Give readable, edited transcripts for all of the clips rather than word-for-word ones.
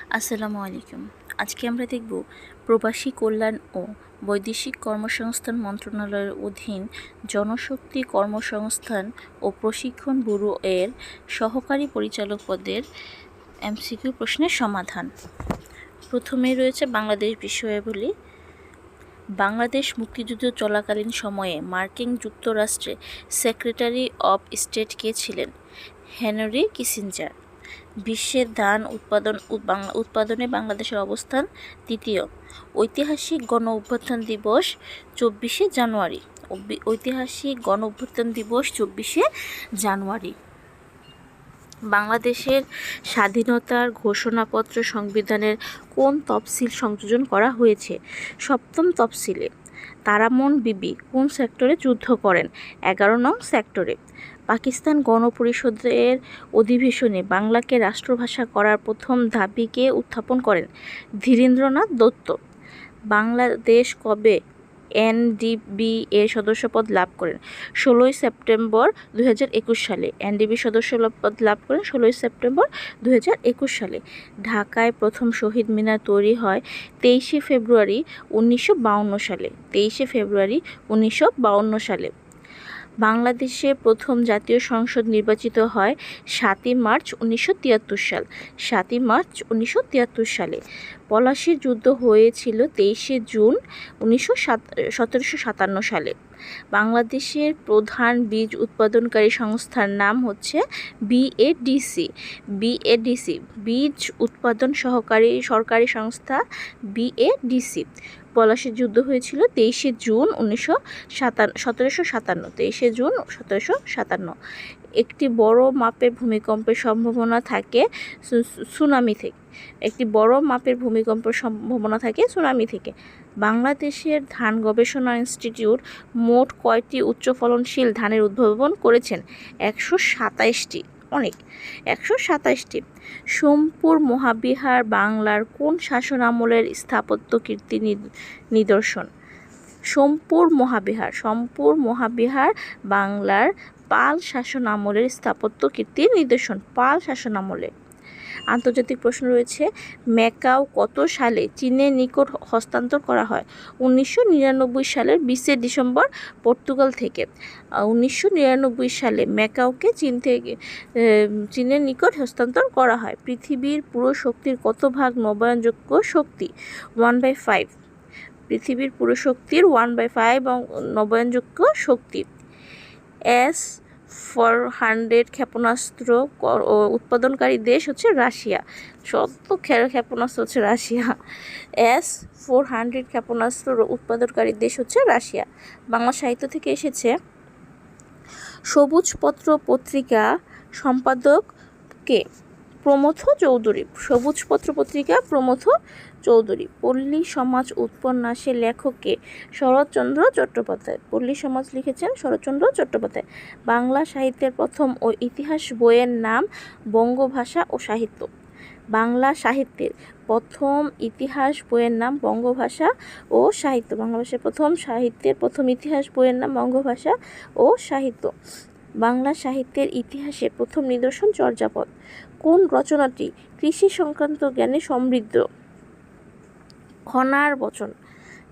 আসসালামু আলাইকুম। আজকে আমরা দেখব প্রবাসী কল্যাণ ও বৈদেশিক কর্মসংস্থান মন্ত্রণালয়ের অধীন জনশক্তি কর্মসংস্থান ও প্রশিক্ষণ ব্যুরো এর সহকারী পরিচালক পদের এমসিকিউ প্রশ্নের সমাধান। প্রথমেই রয়েছে বাংলাদেশ বিষয়াবলী। বাংলাদেশ মুক্তিযুদ্ধ চলাকালীন সময়ে মার্কিন যুক্তরাষ্ট্রে সেক্রেটারি অব স্টেট কে ছিলেন? Henry Kissinger. বিশ্বের ধান উৎপাদনে বাংলাদেশের অবস্থান তৃতীয়। ঐতিহাসিক গণ অভ্যুত্থান দিবস 24শে জানুয়ারি। ঐতিহাসিক গণ অভ্যুত্থান দিবস 24শে জানুয়ারি। বাংলাদেশের স্বাধীনতার ঘোষণাপত্র সংবিধানের কোন তফসিল সংযোজন করা হয়েছে? 7ম তফসিলে। তারামন বিবি কোন সেক্টরে যুদ্ধ করেন? 11 নং সেক্টরে। পাকিস্তান গণপরিষদের অধিবেশনে বাংলাকে রাষ্ট্রভাষা করার প্রথম দাবিকে উত্থাপন করেন? ধীরেন্দ্রনাথ দত্ত। বাংলাদেশ কবে এনডিবি এর সদস্যপদ লাভ করেন? 16ই সেপ্টেম্বর 2021 সালে। এনডিবি সদস্যপদ লাভ করেন 16ই সেপ্টেম্বর 2021 সালে। ঢাকায় প্রথম শহীদ মিনার তৈরি হয় 23শে ফেব্রুয়ারি 1952 সালে। 23শে ফেব্রুয়ারি 1952 সালে। বাংলাদেশে প্রথম জাতীয় সংসদ নির্বাচিত হয় 7ই মার্চ 1973 সাল। 7ই মার্চ 1973 সালে। পলাশীর যুদ্ধ হয়েছিল 23শে জুন 1757 সালে। বাংলাদেশের প্রধান বীজ উৎপাদনকারী সংস্থার নাম হচ্ছে বিএডিসি। বিএডিসি বীজ উৎপাদন সরকারি সংস্থা বিএডিসি। পলাশীর যুদ্ধ হয়েছিল 23শে জুন 1757। 23শে জুন 1757। একটি বড় মাপের ভূমিকম্পের সম্ভাবনা থাকে সুনামি থেকে। একটি বড় মাপের ভূমিকম্পের সম্ভাবনা থাকে সুনামি থেকে। বাংলাদেশের ধান গবেষণা ইনস্টিটিউট মোট কয়টি উচ্চ ফলনশীল ধানের উদ্ভাবন করেছেন? 127টি। অনেক। 127টি। সোমপুর মহাবিহার বাংলার কোন শাসন আমলের স্থাপত্য কীর্তি নিদর্শন? সোমপুর মহাবিহার বাংলার পাল শাসন আমলের স্থাপত্য কীর্তির নিদর্শন। পাল শাসন আমলে। আন্তর্জাতিক প্রশ্ন রয়েছে, ম্যাকাও কত সালে চীনের নিকট হস্তান্তর করা হয়? 1999 সালের 20শে ডিসেম্বর পর্তুগাল থেকে। 1999 সালে ম্যাকাওকে চীনের নিকট হস্তান্তর করা হয়। পৃথিবীর পুরো শক্তির কত ভাগ নবায়নযোগ্য শক্তি? 1/5। পৃথিবীর পুরো শক্তির 1/5 নবায়নযোগ্য শক্তি। S-400 ক্ষেপণাস্ত্র উৎপাদনকারী দেশ হচ্ছে রাশিয়া। সব ক্ষেপণাস্ত্র হচ্ছে রাশিয়া। S-400 ক্ষেপণাস্ত্র উৎপাদনকারী দেশ হচ্ছে রাশিয়া। বাংলা সাহিত্য থেকে এসেছে। সবুজপত্র পত্রিকা সম্পাদক কে? প্রমথ চৌধুরী। সবুজপত্র পত্রিকা প্রমথ চৌধুরী। পল্লী সমাজ উপন্যাসের লেখক কে? শরৎচন্দ্র চট্টোপাধ্যায়। পল্লী সমাজ লিখেছেন শরৎচন্দ্র চট্টোপাধ্যায়। বাংলা সাহিত্যের প্রথম ও ইতিহাস বইয়ের নাম বঙ্গভাষা ও সাহিত্য। বাংলা সাহিত্যের প্রথম ইতিহাস বইয়ের নাম বঙ্গভাষা ও সাহিত্য। বাংলা ভাষার প্রথম ইতিহাস বইয়ের নাম বঙ্গভাষা ও সাহিত্য। বাংলা সাহিত্যের ইতিহাসে প্রথম নিদর্শন চর্যাপদ। কোন রচনাটি কৃষি সংক্রান্ত জ্ঞানে সমৃদ্ধ? খনার বচন।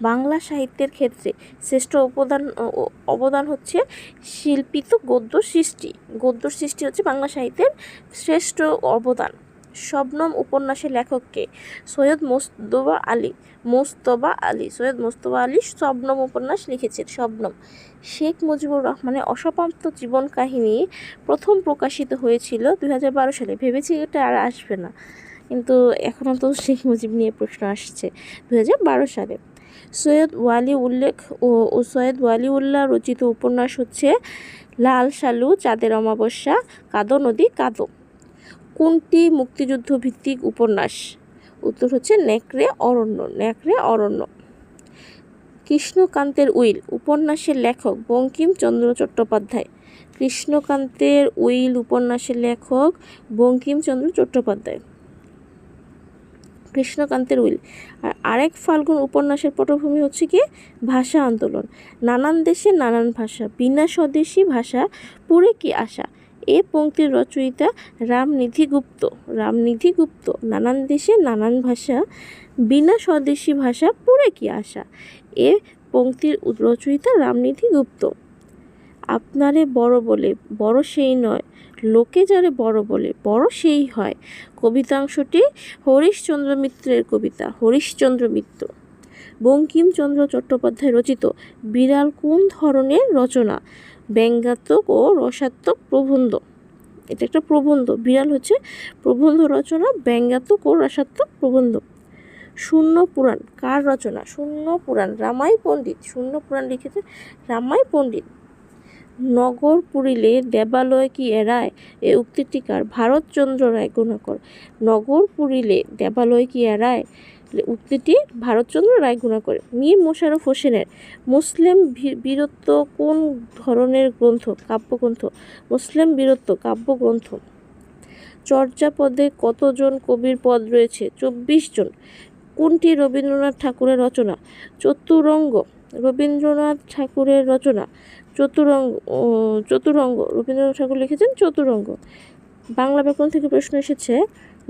বাংলা সাহিত্যের ক্ষেত্রে শ্রেষ্ঠ অবদান হচ্ছে শিল্পিত গদ্য সৃষ্টি। গদ্য সৃষ্টি হচ্ছে বাংলা সাহিত্যের শ্রেষ্ঠ অবদান। শবনম উপন্যাসের লেখক কে? সৈয়দ মুজতবা আলী। সৈয়দ মুজতবা আলী শবনম উপন্যাস লিখেছেন। শবনম। শেখ মুজিবুর রহমানের অসমাপ্ত জীবন কাহিনী প্রথম প্রকাশিত হয়েছিল 2012 সালে। ভেবেছি এটা আর আসবে না, কিন্তু এখনও তো শেখ মুজিব নিয়ে প্রশ্ন আসছে। 2012 সালে। সৈয়দ ওয়ালিউল্লাহ রচিত উপন্যাস হচ্ছে লাল সালু, চাঁদের অমাবস্যা, কাঁদো নদী কাঁদো। কোনটি মুক্তিযুদ্ধ ভিত্তিক উপন্যাস? উত্তর হচ্ছে নেকড়ে অরণ্য। কৃষ্ণকান্তের উইল উপন্যাসের লেখক বঙ্কিমচন্দ্র চট্টোপাধ্যায়। কৃষ্ণকান্তের উইল উপন্যাসের লেখক বঙ্কিমচন্দ্র চট্টোপাধ্যায়। কৃষ্ণকান্তের উইল। আর আরেক ফাল্গুন উপন্যাসের পটভূমি হচ্ছে কি? ভাষা আন্দোলন। নানান দেশে নানান ভাষা, বিনা স্বদেশী ভাষা পুরে কি আশা? এ পংক্তির রচয়িতা রামনিধি গুপ্ত। রামনিধি গুপ্ত। নানান দেশে নানান ভাষা, বিনা স্বদেশী ভাষা পড়ে কি আশা। এ পংক্তির রচয়িতা রামনিধি গুপ্ত। আপনারে বড় বলে বড় সেই নয়, লোকে যারে বড় বলে বড় সেই হয়। কবিতাংশটি হরিশচন্দ্র মিত্রের কবিতা। হরিশচন্দ্র মিত্র। বঙ্কিমচন্দ্র চট্টোপাধ্যায় রচিত বিড়াল কোন ধরনের রচনা? ব্যঙ্গাত্মক ও রসাত্মক প্রবন্ধ। এটা একটা প্রবন্ধ। বিড়াল হচ্ছে প্রবন্ধ রচনা, ব্যঙ্গাত্মক ও রসাত্মক প্রবন্ধ। শূন্য পুরাণ কার রচনা? শূন্য পুরাণ রামাই পণ্ডিত। শূন্য পুরাণ লিখেছে রামাই পণ্ডিত। নগর পুরিলে দেবালয় কি এড়ায়, এ উক্তিটি কার? ভারতচন্দ্র রায় গুণাকর। নগর পুরিলে দেবালয় কি এড়ায়, উক্তিটি ভারতচন্দ্র রায় গুণাকর। মীর মোশাররফ হোসেনের মুসলিম বীরত্ব কোন ধরনের গ্রন্থ? কাব্যগ্রন্থ। মুসলিম বীরত্ব কাব্যগ্রন্থ। চর্যাপদে কতজন কবির পদ রয়েছে? 24 জন। কোনটি রবীন্দ্রনাথ ঠাকুরের রচনা? চতুরঙ্গ। রবীন্দ্রনাথ ঠাকুরের রচনা চতুরঙ্গ। রবীন্দ্রনাথ ঠাকুর লিখেছেন চতুরঙ্গ। বাংলা ব্যাকরণ থেকে প্রশ্ন এসেছে,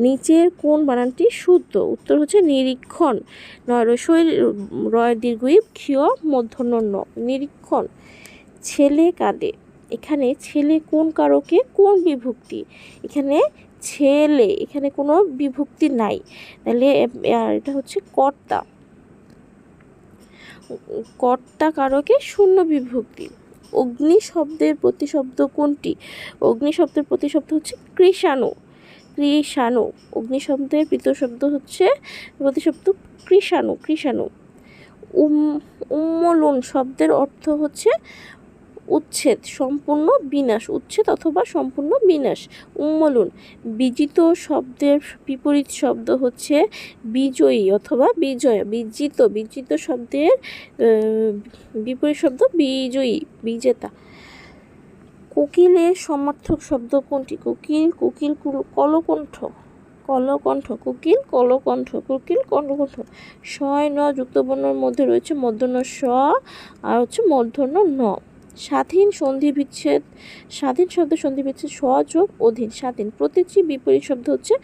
নিচের কোন বানানটি শুদ্ধ? উত্তর হচ্ছে নিরীক্ষণ। রয় দীর্ঘই ক্ষীয় মূর্ধন্য ন। নিরীক্ষণ। ছেলে কাঁদে, এখানে ছেলে কোন কারকে, কোন বিভক্তি? এখানে ছেলে, এখানে কোনো বিভক্তি নাই, তাহলে এটা হচ্ছে কর্তা। কর্তা কারকে শূন্য বিভক্তি। অগ্নি শব্দের প্রতিশব্দ কোনটি? অগ্নি শব্দের প্রতিশব্দ হচ্ছে কৃষাণু। কৃষাণু। অগ্নি শব্দের প্রতিশব্দ হচ্ছে কৃষাণু। কৃষাণু। উন্মূলন শব্দের অর্থ হচ্ছে উচ্ছেদ, সম্পূর্ণ বিনাশ। উচ্ছেদ অথবা সম্পূর্ণ বিনাশ, উন্মূলন। বিজিত শব্দের বিপরীত শব্দ হচ্ছে বিজয়ী অথবা বিজয়। বিজিত শব্দের বিপরীত শব্দ বিজয়ী, বিজেতা। কোকিলের সমার্থক শব্দ কোনটি? কোকিল কলকণ্ঠ। কোকিল কলকণ্ঠ। কোকিল কলকণ্ঠ। শয় ন যুক্ত বর্ণের মধ্যে রয়েছে মূর্ধন্য স আর হচ্ছে মূর্ধন্য ন। স্বাধীন শব্দের সন্ধি বিচ্ছেদ স যোগ অধীন। স্বাধীন। প্রতীচী বিপরীত শব্দ হচ্ছে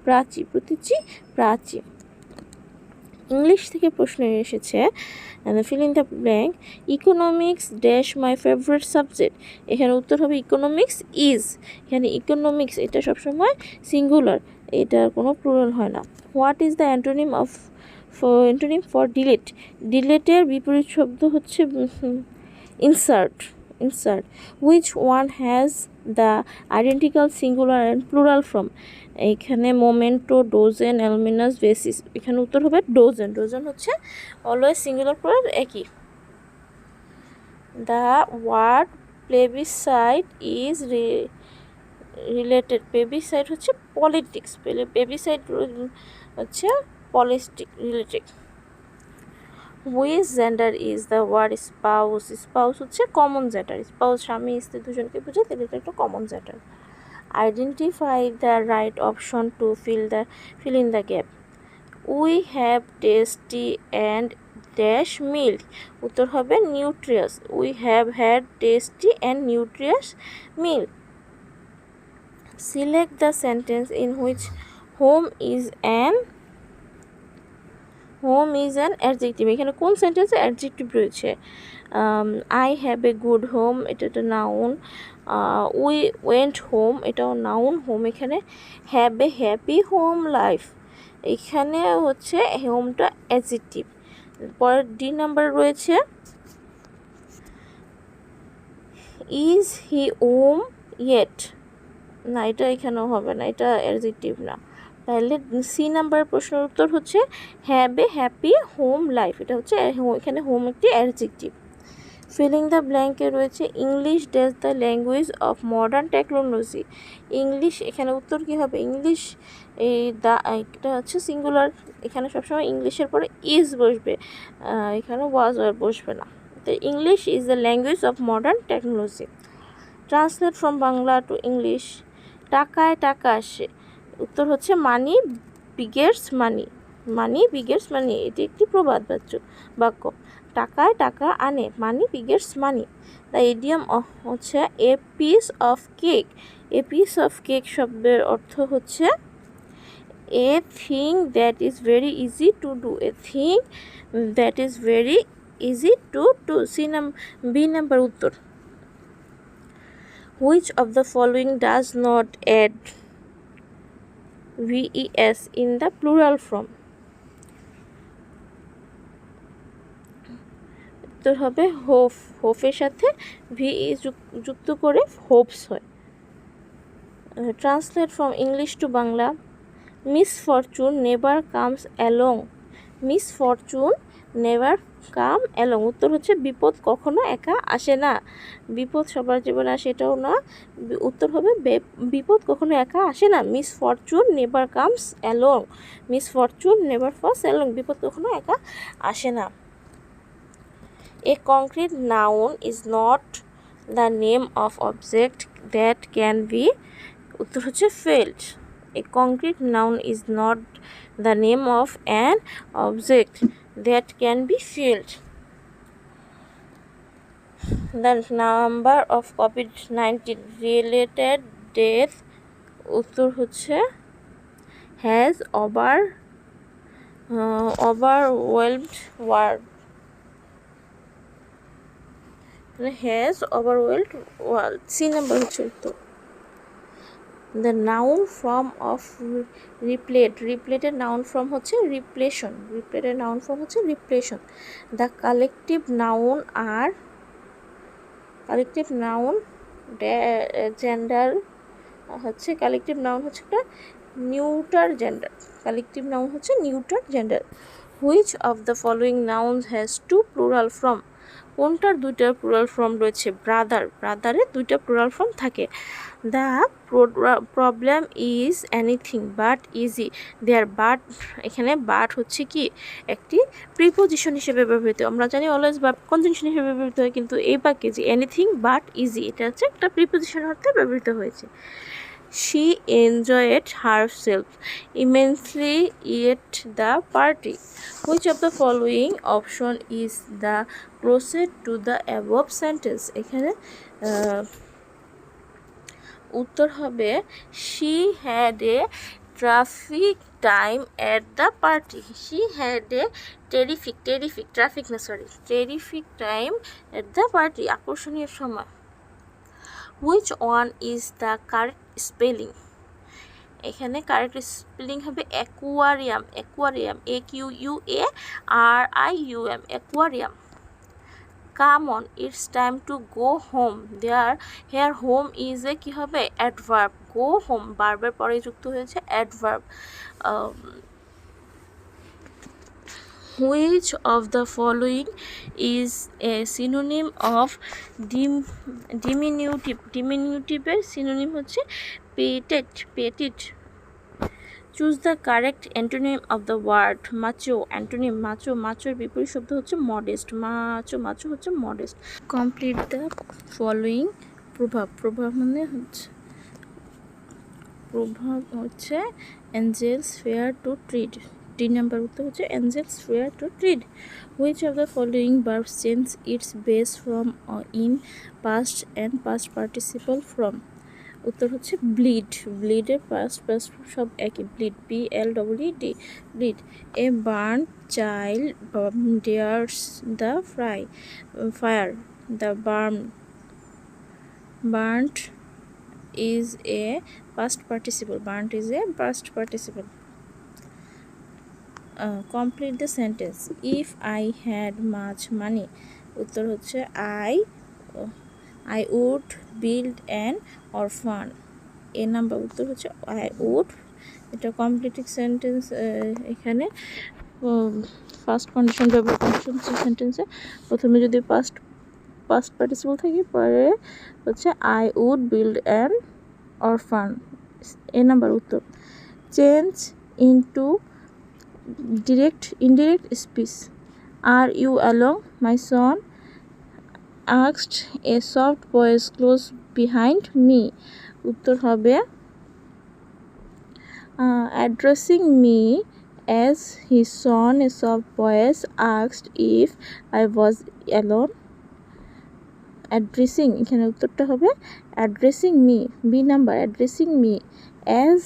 প্রাচী। প্রতীচী প্রাচী। ইংলিশ থেকে প্রশ্ন এসেছে, fill in the blank. Economics dash my favourite subject. এখানে উত্তর হবে ইকোনমিক্স ইজ। এখানে ইকোনমিক্স এটা সবসময় সিঙ্গুলার, এটার কোনো প্লুরাল হয় না। What is the antonym for delete. ডিলেটের বিপরীত শব্দ হচ্ছে insert. Which one has the identical singular and plural form. এখানে মোমেন্টো, ডোজেন, অ্যালমিনাস, বেসিস। এখানে উত্তর হবে ডোজেন। ডোজেন হচ্ছে অলওয়েজ সিঙ্গুলার প্লুরাল একই। The word plebiscite is related. Plebiscite হচ্ছে পলিটিক্স। প্লেবিসাইড হচ্ছে politic related. Which gender is the word spouse. Spouse হচ্ছে common gender. Spouse স্বামী স্ত্রী দুজনকে বোঝায়, তাহলে এটা একটা common gender. Identify the right option to fill in the gap. We have tasty and dash milk. উত্তর হবে nutritious. We have had tasty and nutritious milk. Select the sentence in which home is an adjective. এখানে কোন সেন্টেন্সে adjective রয়েছে? I have a good home, এটা একটা noun. We went home, এটাও noun. Home এখানে have a happy home life, এখানে হচ্ছে হোমটা অ্যাডজেক্টিভ। পরের ডি নাম্বার রয়েছে ইজ হি হোম ইয়েট। না, এটা এখানেও হবে না, এটা অ্যাডজেক্টিভ না। তাহলে সি নাম্বার প্রশ্নের উত্তর হচ্ছে have a happy home life, এটা হচ্ছে এখানে হোম একটি অ্যাডজেক্টিভ। ফিলিং দ্য ব্ল্যাঙ্কে রয়েছে English dash the language of modern technology. English, এখানে উত্তর কী হবে? ইংলিশ এটা হচ্ছে সিঙ্গুলার, এখানে সবসময় ইংলিশের পরে ইজ বসবে, এখানে ওয়াজ আর বসবে না। তো English is the language of modern technology. Translate from Bangla to English. টাকায় টাকা আসে, উত্তর হচ্ছে মানি বিগেটস মানি। মানি বিগেটস মানি, এটি একটি প্রবাদ বাক্য। টাকায় টাকা আনে, money begets money. The idiom হচ্ছে a piece of cake. A piece of cake শব্দের অর্থ হচ্ছে a thing that is very easy to do. A thing that is very easy to do. B number উত্তর। Which of the following does not add VES in the plural form? উত্তর হবে hope. হোপের সাথে VE যুক্ত করে hopes হয়। Translate from English to Bangla. Misfortune never comes along. Misfortune never come along. উত্তর হচ্ছে বিপদ কখনো একা আসে না। বিপদ সবার জীবনে আসে এটাও না, উত্তর হবে বিপদ কখনো একা আসে না। Misfortune never comes along. Misfortune never fuss along. বিপদ কখনো একা আসে না। A concrete noun is not the name of object that can be. উত্তর হচ্ছে felled. A concrete noun is not the name of an object that can be felt. The number of COVID-19 related death উত্তর হচ্ছে has overwhelmed world. has overwhelmed world. C number হচ্ছে উত্তর। The noun form of replete. Replete এর noun form হচ্ছে repletion. Replete এর noun form হচ্ছে repletion. The collective noun are gender হচ্ছে collective noun হচ্ছে একটা neuter gender. Collective noun হচ্ছে neuter gender. Which of the following nouns has two plural form? কোনটার দুইটা প্লুরাল ফর্ম রয়েছে? ব্রাদার। ব্রাদারের দুইটা প্লুরাল ফর্ম থাকে। The problem is anything but easy. There but, এখানে বাট হচ্ছে কি একটি প্রিপোজিশন হিসেবে ব্যবহৃত। আমরা জানি অলওয়েজ বা কনজাংশন হিসেবে ব্যবহৃত হয়, কিন্তু এই বাক্যে যে এনিথিং বাট ইজি এটা হচ্ছে একটা প্রিপোজিশন অর্থে ব্যবহৃত হয়েছে। She enjoyed herself immensely at the party. Which of the following option is the closest to the above sentence? এখানে উত্তর হবে she had a traffic time at the party. She had a terrific time at the party. আকর্ষণীয় সময়। Which one is the correct spelling? এখানে correct spelling হবে aquarium. Aquarium AQUARIUM aquarium. Come on, it's time to go home. Here home is a কী হবে adverb. Go home ভার্বের পরে যুক্ত হয়েছে adverb. Which of the following is a synonym of diminutive? Diminutive synonym হচ্ছে petite. Choose the correct antonym of the word macho. Antonym machoর বিপরীত শব্দ হচ্ছে modest. macho হচ্ছে modest. Complete the following প্রভাব মানে হচ্ছে angels fear to tread. 3 number উত্তর হচ্ছে angels fear to tread. Which of the following verbs change its base form in past and past participle from? উত্তর হচ্ছে ব্লিড। ব্লিডের পাস্ট সব একই, bleed BLEED bleed. A burn child dares the fire. The burned is a past participle. Burnt is a past participle. Complete the sentence. If I had much money. উত্তর হচ্ছে I would build an orphan. এ number উত্তর হচ্ছে I would। এটা completing sentence. এখানে first condition ব্যবহার করছেন সেন্টেন্সে। প্রথমে যদি পাস্ট পার্টিসিপল থাকে, পরে হচ্ছে I would build an orphan। এ নাম্বার উত্তর। Change into indirect speech. Are you alone, my son? Asked a soft voice close behind me. উত্তর হবে addressing me as his son a soft voice asked if I was alone. Addressing, এখানে উত্তরটা হবে addressing me, B number, addressing me as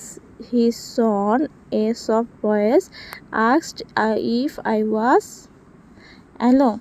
his son a soft voice asked if I was alone.